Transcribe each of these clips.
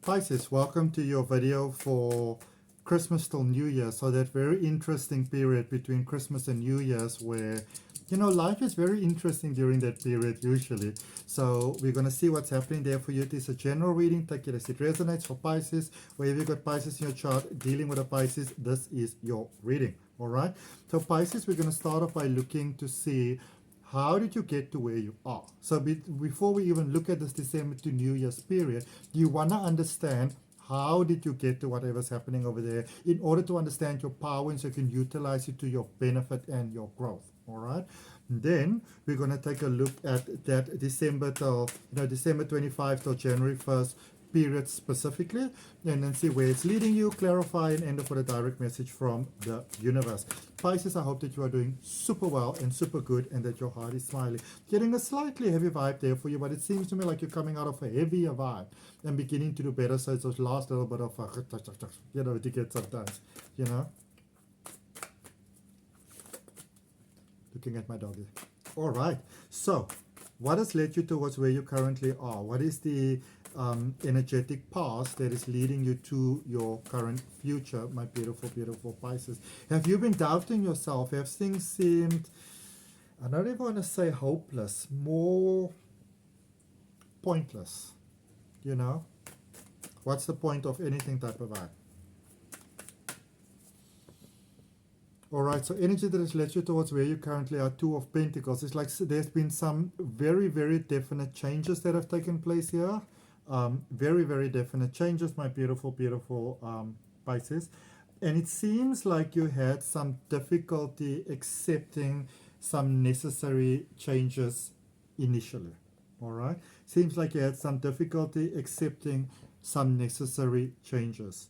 Pisces, welcome to your video for Christmas till New Year. So that very interesting period between Christmas and New Year's where, life is very interesting during that period usually. So we're going to see what's happening there for you. It is a general reading. Take it as it resonates for Pisces. Wherever you've got Pisces in your chart, dealing with a Pisces, this is your reading. All right. So Pisces, we're going to start off by looking to see how did you get to where you are? So before we even look at this December to New Year's period, you want to understand how did you get to whatever's happening over there in order to understand your power and so you can utilize it to your benefit and your growth. All right. And then we're going to take a look at that December 25 till January 1st period specifically, and then see where it's leading you, clarify, and end up with a direct message from the universe. Pisces, I hope that you are doing super well and super good and that your heart is smiling. Getting a slightly heavy vibe there for you, but it seems to me like you're coming out of a heavier vibe and beginning to do better. So it's those last little bit of to get sometimes, looking at my doggy. All right, so what has led you towards where you currently are? What is the energetic past that is leading you to your current future, my beautiful, beautiful Pisces? Have you been doubting yourself? Have things seemed, I don't even want to say hopeless, more pointless? What's the point of anything type of vibe? Alright, so energy that has led you towards where you currently are, Two of Pentacles. It's like there's been some very, very definite changes that have taken place here. Very, very definite changes, my beautiful, beautiful Pisces. And it seems like you had some difficulty accepting some necessary changes initially. Alright? Seems like you had some difficulty accepting some necessary changes,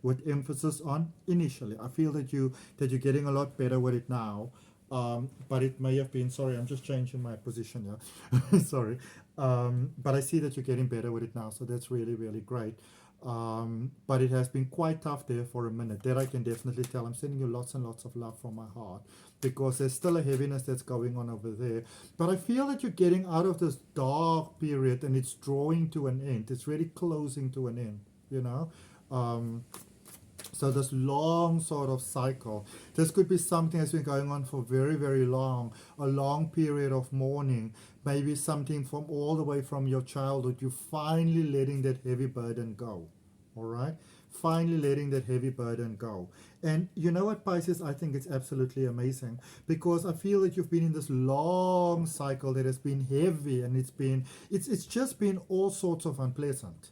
with emphasis on initially. I feel that you're getting a lot better with it now, but it may have been, sorry, I'm just changing my position here. Sorry, but I see that you're getting better with it now, so that's really, really great. But it has been quite tough there for a minute. That I can definitely tell. I'm sending you lots and lots of love from my heart, because there's still a heaviness that's going on over there. But I feel that you're getting out of this dark period and it's drawing to an end. It's really closing to an end, so this long sort of cycle, this could be something that's been going on for very, very long, a long period of mourning, maybe something from all the way from your childhood. You're finally letting that heavy burden go, all right? Finally letting that heavy burden go. And you know what, Pisces, I think it's absolutely amazing, because I feel that you've been in this long cycle that has been heavy, and it's just been all sorts of unpleasant,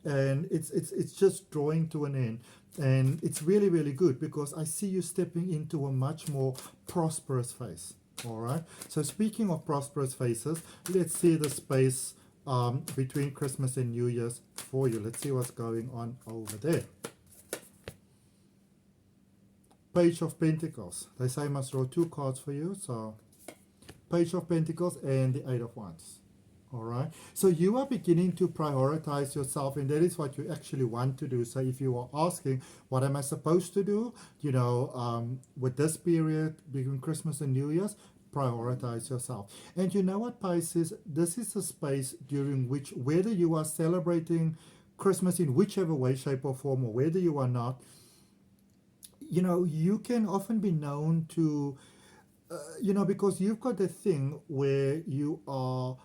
and it's just drawing to an end. And it's really, really good, because I see you stepping into a much more prosperous phase. All right, so speaking of prosperous phases, let's see the space between Christmas and New Year's for you. Let's see what's going on over there. Page of Pentacles. They say I must draw two cards for you, so Page of Pentacles and the Eight of Wands. All right, so you are beginning to prioritize yourself, and that is what you actually want to do. So if you are asking, what am I supposed to do, with this period between Christmas and New Year's, prioritize yourself. And you know what, Pisces, this is a space during which, whether you are celebrating Christmas in whichever way, shape or form, or whether you are not, you can often be known to, because you've got the thing where you are,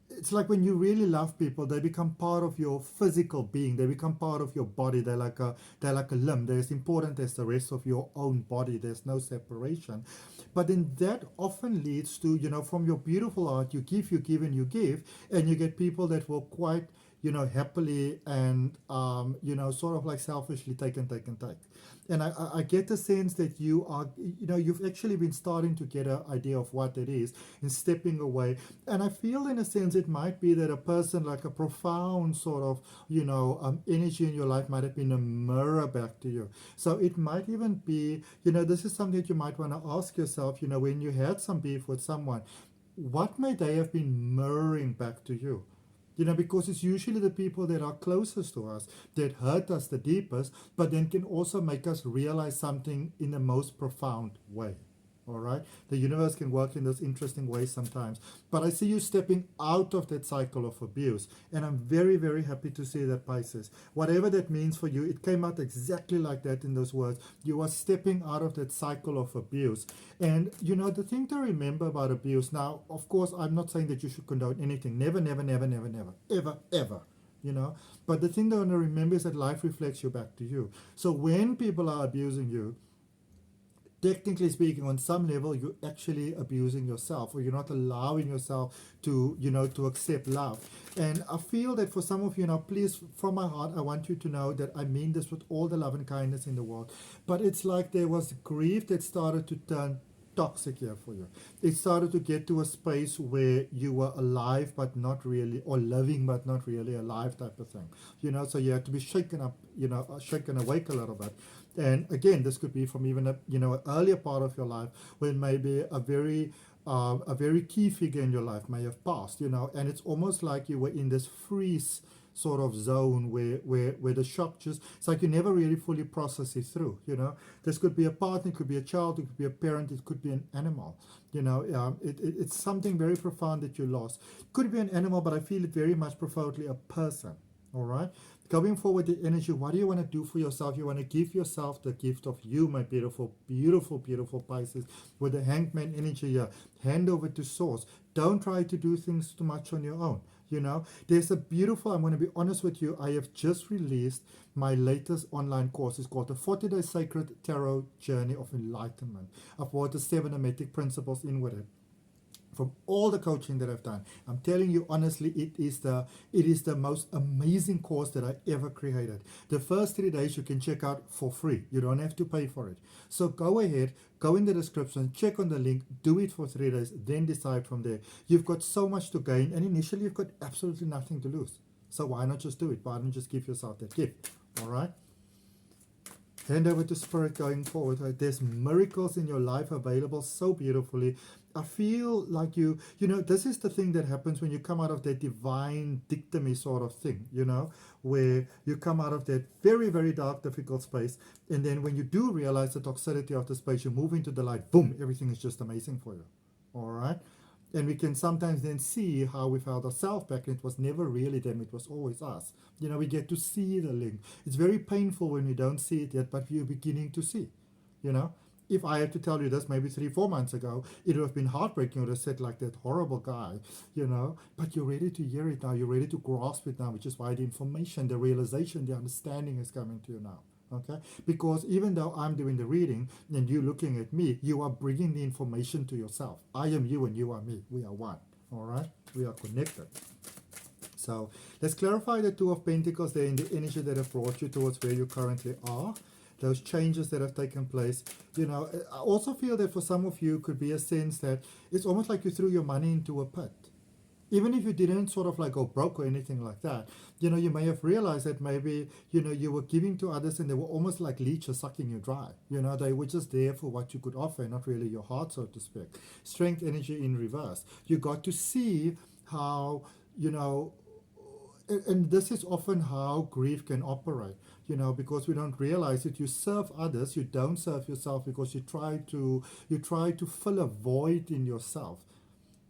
it's like when you really love people, they become part of your physical being. They become part of your body. They're like a limb. They're as important as the rest of your own body. There's no separation. But then that often leads to, from your beautiful art, you give, and you give, and you get people that will quite, happily and, sort of like selfishly take. And I get the sense that you are, you've actually been starting to get an idea of what it is and stepping away. And I feel in a sense it might be that a person, like a profound sort of, energy in your life might have been a mirror back to you. So it might even be, this is something that you might want to ask yourself, when you had some beef with someone, what may they have been mirroring back to you? Because it's usually the people that are closest to us that hurt us the deepest, but then can also make us realize something in the most profound way. All right, the universe can work in those interesting ways sometimes, but I see you stepping out of that cycle of abuse, and I'm very, very happy to see that, Pisces. Whatever that means for you, it came out exactly like that in those words. You are stepping out of that cycle of abuse. And you know, the thing to remember about abuse, now of course I'm not saying that you should condone anything, never, never, never, never, never, ever, ever, you know, but the thing to remember is that life reflects you back to you. So when people are abusing you, technically speaking, on some level, you're actually abusing yourself, or you're not allowing yourself to, you know, to accept love. And I feel that for some of you now, please, from my heart, I want you to know that I mean this with all the love and kindness in the world. But it's like there was grief that started to turn toxic here for you. It started to get to a space where you were alive but not really, or living but not really alive type of thing. You know, so you had to be shaken up, you know, shaken awake a little bit. And again, this could be from even a, you know, an earlier part of your life when maybe a very key figure in your life may have passed, you know, and it's almost like you were in this freeze sort of zone where the shock just, it's like you never really fully process it through, you know. This could be a partner, it could be a child, it could be a parent, it could be an animal, you know. It's something very profound that you lost. It could be an animal, but I feel it very much profoundly a person, all right? Going forward, the energy, what do you want to do for yourself? You want to give yourself the gift of you, my beautiful, beautiful, beautiful Pisces. With the hangman energy here, hand over to source. Don't try to do things too much on your own. You know, there's a beautiful, I'm going to be honest with you, I have just released my latest online course. It's called the 40-Day Sacred Tarot Journey of Enlightenment. I've brought the 7 Hermetic principles in with it. From all the coaching that I've done, I'm telling you honestly, it is the most amazing course that I ever created. The first 3 days you can check out for free. You don't have to pay for it. So go ahead, go in the description, check on the link, do it for 3 days, then decide from there. You've got so much to gain, and initially you've got absolutely nothing to lose. So why not just do it? Why not just give yourself that gift? All right? Hand over to Spirit going forward. Right? There's miracles in your life available so beautifully. I feel like you know, this is the thing that happens when you come out of that divine dictomy sort of thing, you know, where you come out of that very, very dark, difficult space. And then when you do realize the toxicity of the space, you move into the light, boom, everything is just amazing for you. All right? And we can sometimes then see how we found ourselves back, and it was never really them, it was always us. You know, we get to see the link. It's very painful when we don't see it yet, but we're beginning to see, you know. If I had to tell you this maybe 3-4 months ago, it would have been heartbreaking. It would have said like that horrible guy, you know. But you're ready to hear it now. You're ready to grasp it now, which is why the information, the realization, the understanding is coming to you now. Okay? Because even though I'm doing the reading and you looking at me, you are bringing the information to yourself. I am you and you are me. We are one. All right? We are connected. So let's clarify the Two of Pentacles there in the energy that have brought you towards where you currently are. Those changes that have taken place. You know, I also feel that for some of you could be a sense that it's almost like you threw your money into a pit. Even if you didn't sort of like go broke or anything like that, you know, you may have realized that maybe, you know, you were giving to others and they were almost like leeches sucking you dry. You know, they were just there for what you could offer, not really your heart, so to speak. Strength energy in reverse. You got to see how, you know, and this is often how grief can operate, you know, because we don't realize it. You serve others, you don't serve yourself, because you try to fill a void in yourself.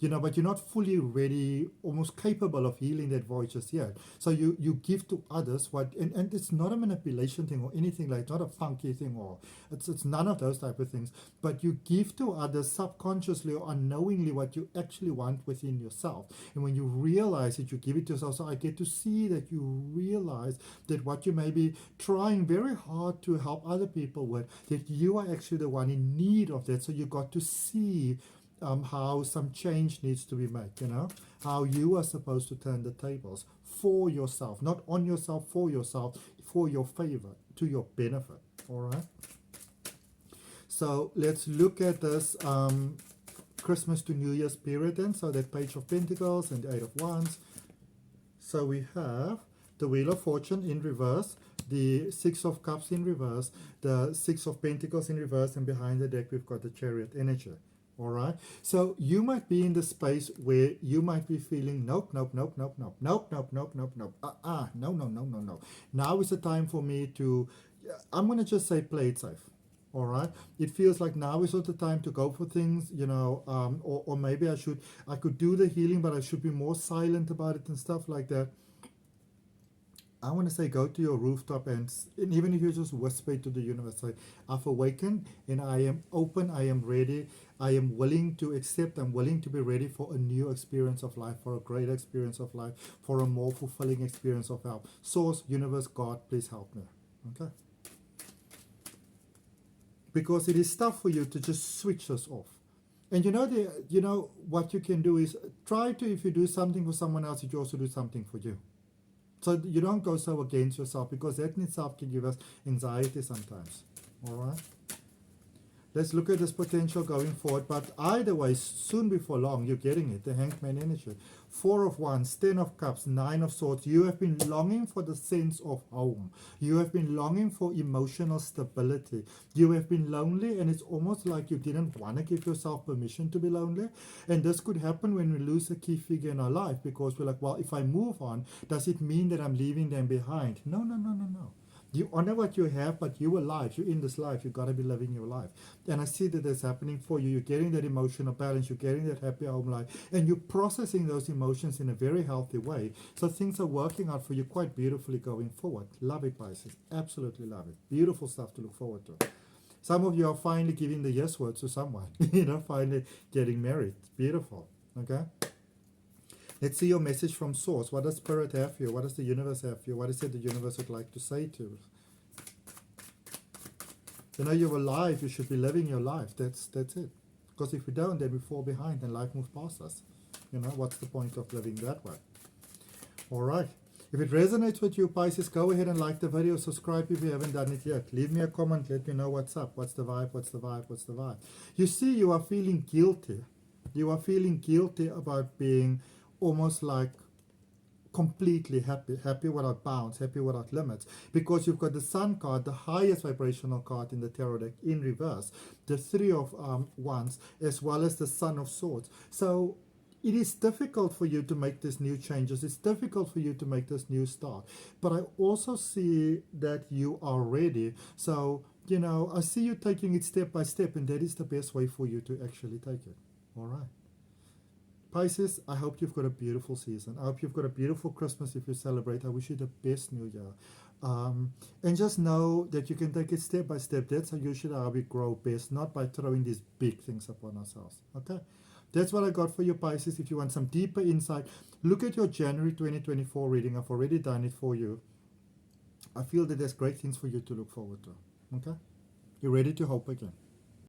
You know, but you're not fully ready, almost capable of healing that void just yet. So you give to others what, and it's not a manipulation thing or anything like, not a funky thing, or it's none of those type of things. But you give to others subconsciously or unknowingly what you actually want within yourself. And when you realize it, you give it to yourself. So I get to see that you realize that what you may be trying very hard to help other people with, that you are actually the one in need of that. So you got to see how some change needs to be made, you know, how you are supposed to turn the tables for yourself, not on yourself, for your favor, to your benefit. All right. So let's look at this Christmas to New Year's period then. So that Page of Pentacles and the Eight of Wands. So we have the Wheel of Fortune in reverse, the Six of Cups in reverse, the Six of Pentacles in reverse, and behind the deck we've got the Chariot energy. All right, so you might be in the space where you might be feeling nope, nope, nope, nope, nope, nope, nope, nope, nope, nope, no. Now is the time for me to, I'm going to just say play it safe. All right, it feels like now is not the time to go for things, or maybe I could do the healing, but I should be more silent about it and stuff like that. I want to say go to your rooftop and even if you just whisper to the universe, say, I've awakened and I am open, I am ready, I am willing to accept, I'm willing to be ready for a new experience of life, for a greater experience of life, for a more fulfilling experience of help. Source, universe, God, please help me. Okay? Because it is tough for you to just switch this off. And what you can do is try to, if you do something for someone else, you also do something for you. So you don't go so against yourself, because that in itself can give us anxiety sometimes. All right? Let's look at this potential going forward. But either way, soon before long, you're getting it. The Hanged Man energy. 4 of Wands, 10 of Cups, 9 of Swords. You have been longing for the sense of home. You have been longing for emotional stability. You have been lonely, and it's almost like you didn't want to give yourself permission to be lonely. And this could happen when we lose a key figure in our life, because we're like, well, if I move on, does it mean that I'm leaving them behind? No, no, no, no, no. You honor what you have, but you're alive. You're in this life. You've got to be living your life. And I see that that's happening for you. You're getting that emotional balance. You're getting that happy home life. And you're processing those emotions in a very healthy way. So things are working out for you quite beautifully going forward. Love it, Pisces. Absolutely love it. Beautiful stuff to look forward to. Some of you are finally giving the yes word to someone. Finally getting married. It's beautiful. Okay? Let's see your message from Source. What does Spirit have for you? What does the universe have for you? What is it the universe would like to say to you? You're alive. You should be living your life. That's it. Because if we don't, then we fall behind and life moves past us. What's the point of living that way? All right. If it resonates with you, Pisces, go ahead and like the video. Subscribe if you haven't done it yet. Leave me a comment. Let me know what's up. What's the vibe? What's the vibe? What's the vibe? You see, you are feeling guilty. You are feeling guilty about being almost like completely happy without bounds, happy without limits, because you've got the Sun card, the highest vibrational card in the tarot deck, in reverse, the 3 of Wands, as well as the Sun of Swords. So it is difficult for you to make these new changes. It's difficult for you to make this new start. But I also see that you are ready. So, I see you taking it step by step, and that is the best way for you to actually take it. All right. Pisces, I hope you've got a beautiful season. I hope you've got a beautiful Christmas if you celebrate. I wish you the best New Year. And just know that you can take it step by step. That's usually how we grow best, not by throwing these big things upon ourselves. Okay? That's what I got for you, Pisces. If you want some deeper insight, look at your January 2024 reading. I've already done it for you. I feel that there's great things for you to look forward to. Okay? You ready to hope again?